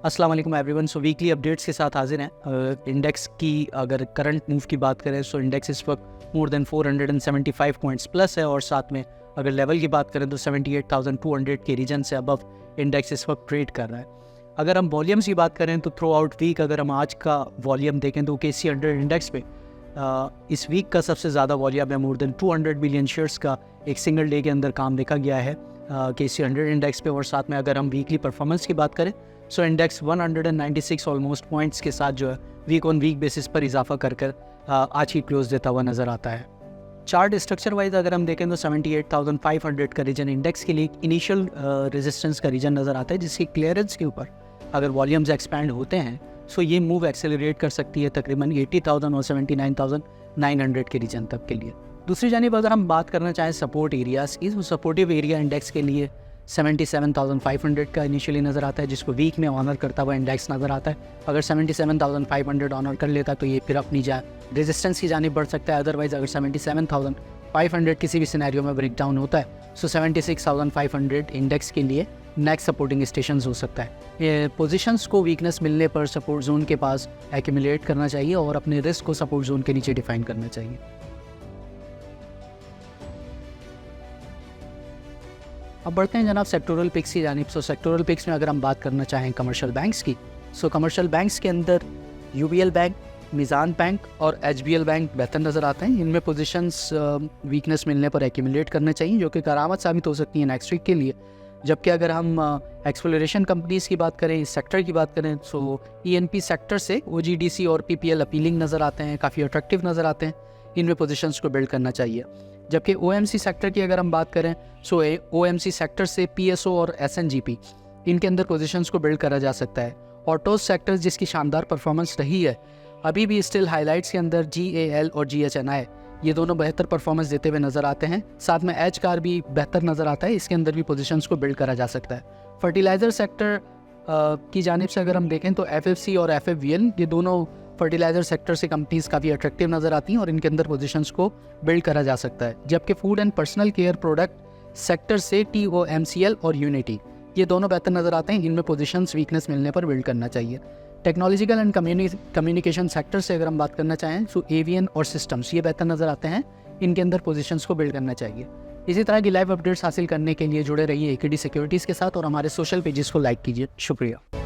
अस्सलाम वालेकुम एवरीवन। सो weekly updates के साथ हाजिर हैं। इंडेक्स की अगर करंट मूव की बात करें सो इंडेक्स इस वक्त मोर देन 475 पॉइंट्स प्लस है और साथ में अगर लेवल की बात करें तो 78,200 के रीजन से अबव इंडेक्स इस वक्त ट्रेड कर रहा है। अगर हम वॉल्यूम्स की बात करें तो थ्रू आउट वीक अगर हम आज का वॉल्यूम देखें तो KC 100 इंडेक्स पे इस वीक का सबसे ज़्यादा वॉल्यूम है। मोर देन 200 बिलियन शेयर्स का एक सिंगल डे के अंदर काम देखा गया है KC 100 इंडेक्स पे। और साथ में अगर हम वीकली परफॉर्मेंस की बात करें सो इंडेक्स 196 ऑलमोस्ट पॉइंट्स के साथ जो है वीक ऑन वीक बेसिस पर इजाफा कर आज ही क्लोज देता हुआ नज़र आता है। चार्ट स्ट्रक्चर वाइज अगर हम देखें तो 78,500 का रीजन इंडेक्स के लिए इनिशियल रेजिस्टेंस का रीजन नज़र आता है, जिसकी क्लियरेंस के ऊपर अगर वॉल्यूम्स एक्सपैंड होते हैं सो ये मूव एक्सेलरेट कर सकती है तकरीबन 80,000 और 79,900 के रीजन तक के लिए। दूसरी जानिब अगर हम बात करना चाहें सपोर्ट एरियाज़ की, तो सपोर्टिव एरिया इंडेक्स के लिए 77,500 का इनिशियली नज़र आता है, जिसको वीक में ऑनर करता हुआ इंडेक्स नज़र आता है। अगर 77,500 ऑनर कर लेता तो ये फिर अपनी रेजिस्टेंस की जानिब बढ़ सकता है। अदरवाइज़ अगर 77,500 किसी भी सिनेरियो में ब्रेक डाउन होता है सो 76,500 इंडेक्स के लिए नेक्स्ट सपोर्टिंग स्टेशंस हो सकता है। ये पोजीशंस को वीकनेस मिलने पर सपोर्ट जोन के पास एक्यूमुलेट करना चाहिए और अपने रिस्क को सपोर्ट जोन के नीचे डिफाइन करना चाहिए। अब बढ़ते हैं जनाब सेक्टोरल पिक्स की जानिब। सो सेक्टोरल पिक्स में अगर हम बात करना चाहें कमर्शियल बैंक्स की, सो कमर्शियल बैंक्स के अंदर UBL बैंक, मिज़ान बैंक और HBL बैंक बेहतर नज़र आते हैं। इनमें पोजीशंस वीकनेस मिलने पर एक्यूमुलेट करना चाहिए, जो कि करामत साबित हो सकती है नेक्स्ट वीक के लिए। जबकि अगर हम एक्सप्लोरेशन कंपनीज़ की बात करें, इस सेक्टर की बात करें, सो ENP सेक्टर से OGDC और PPL अपीलिंग नज़र आते हैं, काफ़ी अट्रैक्टिव नज़र आते हैं। इनमें पोजीशंस को बिल्ड करना चाहिए। जबकि OMC सेक्टर की अगर हम बात करें सो OMC सेक्टर से PSO और SNGP इनके अंदर पोजीशंस को बिल्ड करा जा सकता है। ऑटोज सेक्टर जिसकी शानदार परफॉर्मेंस रही है, अभी भी स्टिल हाइलाइट्स के अंदर GAL और GHNI ये दोनों बेहतर परफॉर्मेंस देते हुए नज़र आते हैं। साथ में एच कार भी बेहतर नज़र आता है, इसके अंदर भी पोजीशंस को बिल्ड करा जा सकता है। फर्टिलाइज़र सेक्टर की जानिब से अगर हम देखें तो FFC और FFVL ये दोनों फर्टिलाइज़र सेक्टर से कंपनीज़ काफ़ी अट्रैक्टिव नज़र आती हैं और इनके अंदर पोजीशंस को बिल्ड करा जा सकता है। जबकि food and personal care product sector से TOMCL और यूनिटी ये दोनों बेहतर नज़र आते हैं, इनमें पोजीशंस वीकनेस मिलने पर बिल्ड करना चाहिए। टेक्नोलॉजिकल एंड कम्युनिकेशन सेक्टर से अगर हम बात करना चाहें तो एवियन और सिस्टम्स ये बेहतर नज़र आते हैं, इनके अंदर पोजीशंस को बिल्ड करना चाहिए। इसी तरह की लाइव अपडेट्स हासिल करने के लिए जुड़े रहिए AKD सिक्योरिटीज़ के साथ और हमारे सोशल पेजेस को लाइक कीजिए। शुक्रिया।